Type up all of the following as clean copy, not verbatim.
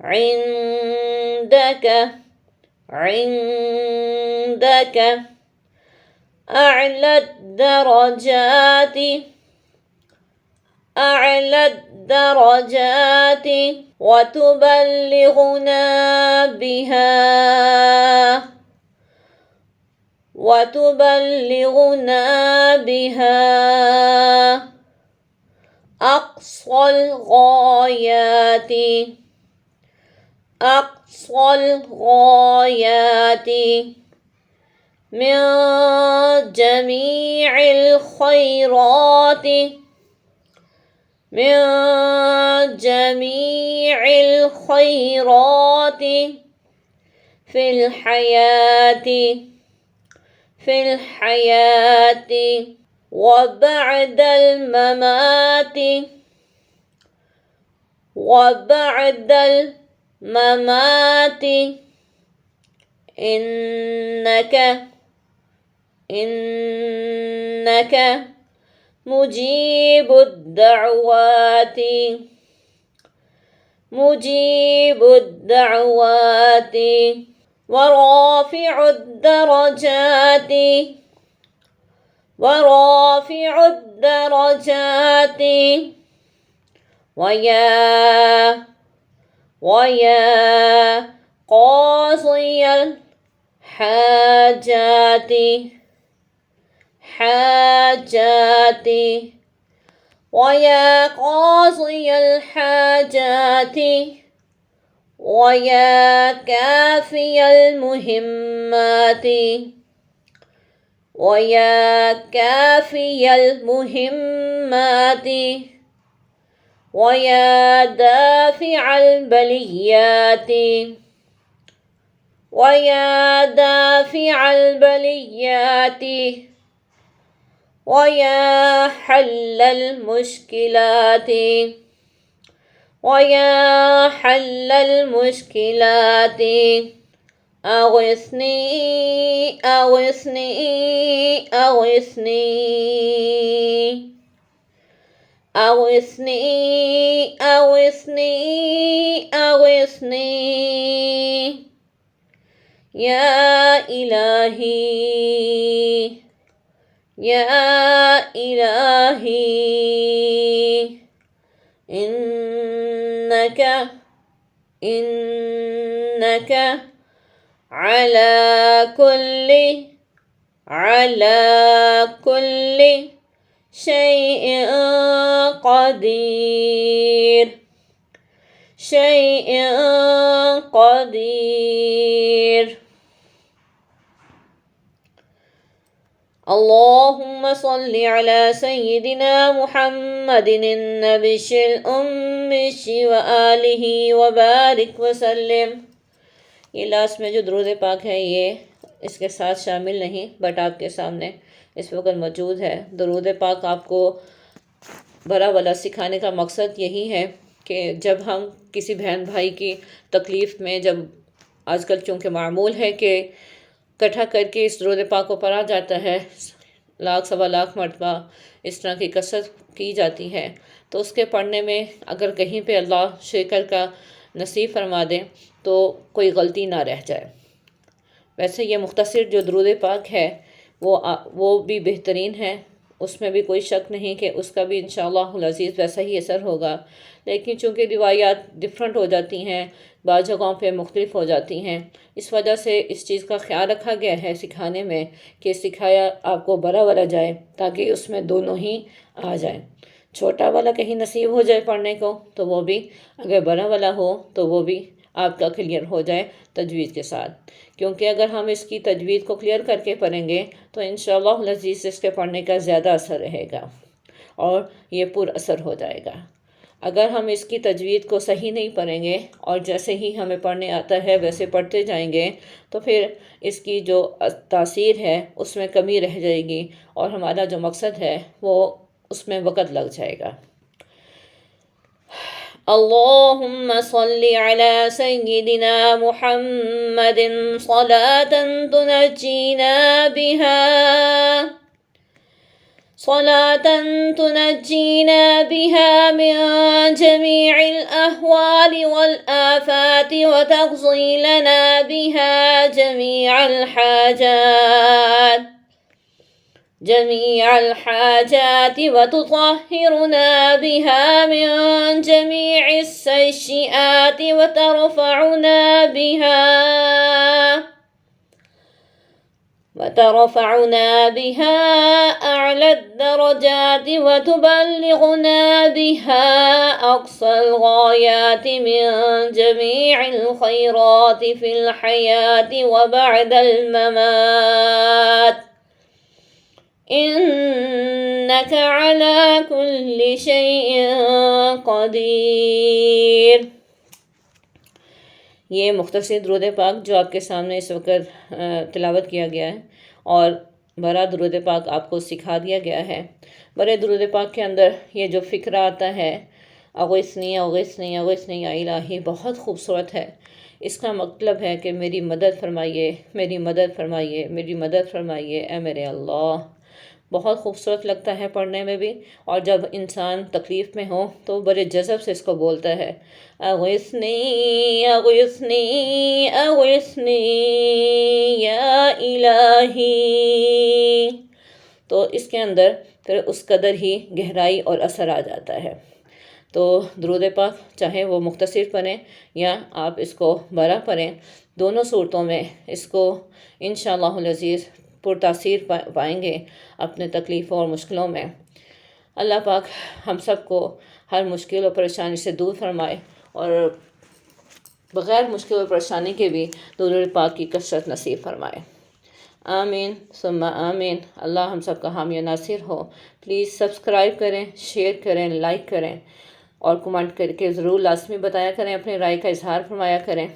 عندك أعلى الدرجات وتبلغنا بها أقصى الغايات من جميع الخيرات في الحياة وبعد الممات إنك مجيب الدعوات مجيب الدعوات ورافع الدرجات ورافع الدرجات ويا قاضي الحاجات ويا قاضي الحاجات ويا كافي المهمات ويا كافي المهمات ويا دافع البليات ويا دافع البليات ويا حل المشكلات ويا حل المشكلات أغثني أغثني أغثني أغثني أغثني أغثني يا إلهي يا إلهي إنك على كل شيء قدير اللهم صل على سيدنا محمد النبي الأمي وآله وبارك وسلم۔ یہ لاسٹ میں جو درود پاک ہے یہ اس کے ساتھ شامل نہیں، بٹ آپ کے سامنے اس وقت موجود ہے۔ درود پاک آپ کو بھلا بھلا سکھانے کا مقصد یہی ہے کہ جب ہم کسی بہن بھائی کی تکلیف میں، جب آج کل چونکہ معمول ہے کہ اکٹھا کر کے اس درود پاک کو پڑھا جاتا ہے، 1,00,000 سوا لاکھ مرتبہ اس طرح کی کثرت کی جاتی ہے، تو اس کے پڑھنے میں اگر کہیں پہ اللہ شکر کا نصیب فرما دے تو کوئی غلطی نہ رہ جائے۔ ویسے یہ مختصر جو درود پاک ہے وہ بھی بہترین ہے، اس میں بھی کوئی شک نہیں کہ اس کا بھی انشاءاللہ العزیز ویسا ہی اثر ہوگا، لیکن چونکہ روایات ڈفرنٹ ہو جاتی ہیں، بعض جگہوں پہ مختلف ہو جاتی ہیں، اس وجہ سے اس چیز کا خیال رکھا گیا ہے سکھانے میں کہ سکھایا آپ کو بڑا والا جائے تاکہ اس میں دونوں ہی آ جائیں۔ چھوٹا والا کہیں نصیب ہو جائے پڑھنے کو تو وہ بھی، اگر بڑا والا ہو تو وہ بھی آپ کا کلیئر ہو جائے تجوید کے ساتھ، کیونکہ اگر ہم اس کی تجوید کو کلیئر کر کے پڑھیں گے تو انشاءاللہ العزیز اس کے پڑھنے کا زیادہ اثر رہے گا اور یہ پر اثر ہو جائے گا۔ اگر ہم اس کی تجوید کو صحیح نہیں پڑھیں گے اور جیسے ہی ہمیں پڑھنے آتا ہے ویسے پڑھتے جائیں گے تو پھر اس کی جو تاثیر ہے اس میں کمی رہ جائے گی اور ہمارا جو مقصد ہے وہ اس میں وقت لگ جائے گا۔ اللهم صل على سيدنا محمد صلاة تنجينا بها من جميع الأهوال والآفات وتقضي لنا بها جميع الحاجات وتطهرنا بها من جميع السيئات وترفعنا بها أعلى الدرجات وتبلغنا بها أقصى الغايات من جميع الخيرات في الحياة وبعد الممات إنك على كل شيء قدير۔ یہ مختصر درود پاک جو آپ کے سامنے اس وقت تلاوت کیا گیا ہے اور بڑا درود پاک آپ کو سکھا دیا گیا ہے۔ بڑے درود پاک کے اندر یہ جو فقرہ آتا ہے اغثنی اغثنی اغثنی یا الہی بہت خوبصورت ہے۔ اس کا مطلب ہے کہ میری مدد فرمائیے، میری مدد فرمائیے، میری مدد فرمائیے اے میرے اللہ۔ بہت خوبصورت لگتا ہے پڑھنے میں بھی، اور جب انسان تکلیف میں ہو تو بڑے جذب سے اس کو بولتا ہے، اغثنی اغثنی اغثنی یا الہی۔ تو اس کے اندر پھر اس قدر ہی گہرائی اور اثر آ جاتا ہے۔ تو درود پاک چاہے وہ مختصر پڑھیں یا آپ اس کو بڑا پڑھیں، دونوں صورتوں میں اس کو انشاءاللہ العزیز پرتاثیر پائیں گے اپنے تکلیفوں اور مشکلوں میں۔ اللہ پاک ہم سب کو ہر مشکل اور پریشانی سے دور فرمائے، اور بغیر مشکل اور پریشانی کے بھی درود پاک کی کثرت نصیب فرمائے۔ آمین ثم آمین۔ اللہ ہم سب کا حامی و ناصر ہو۔ پلیز سبسکرائب کریں، شیئر کریں، لائک کریں، اور کمنٹ کر کے ضرور لازمی بتایا کریں، اپنے رائے کا اظہار فرمایا کریں۔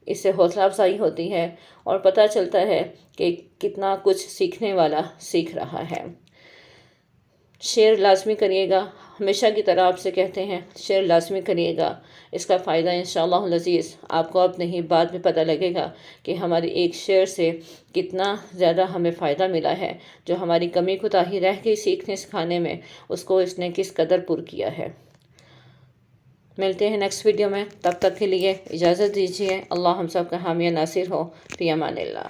اس سے حوصلہ افزائی ہوتی ہے اور پتہ چلتا ہے کہ کتنا کچھ سیکھنے والا سیکھ رہا ہے۔ شیئر لازمی کریے گا، ہمیشہ کی طرح آپ سے کہتے ہیں شیئر لازمی کریے گا۔ اس کا فائدہ انشاءاللہ العزیز آپ کو اب نہیں بعد میں پتہ لگے گا کہ ہماری ایک شیئر سے کتنا زیادہ ہمیں فائدہ ملا ہے۔ جو ہماری کمی کوتاہی رہ گئی سیکھنے سکھانے میں، اس کو اس نے کس قدر پر کیا ہے۔ ملتے ہیں نیکسٹ ویڈیو میں، تب تک کے لیے اجازت دیجیے۔ اللہ ہم سب کا حامی و ناصر ہو۔ فی امان اللہ۔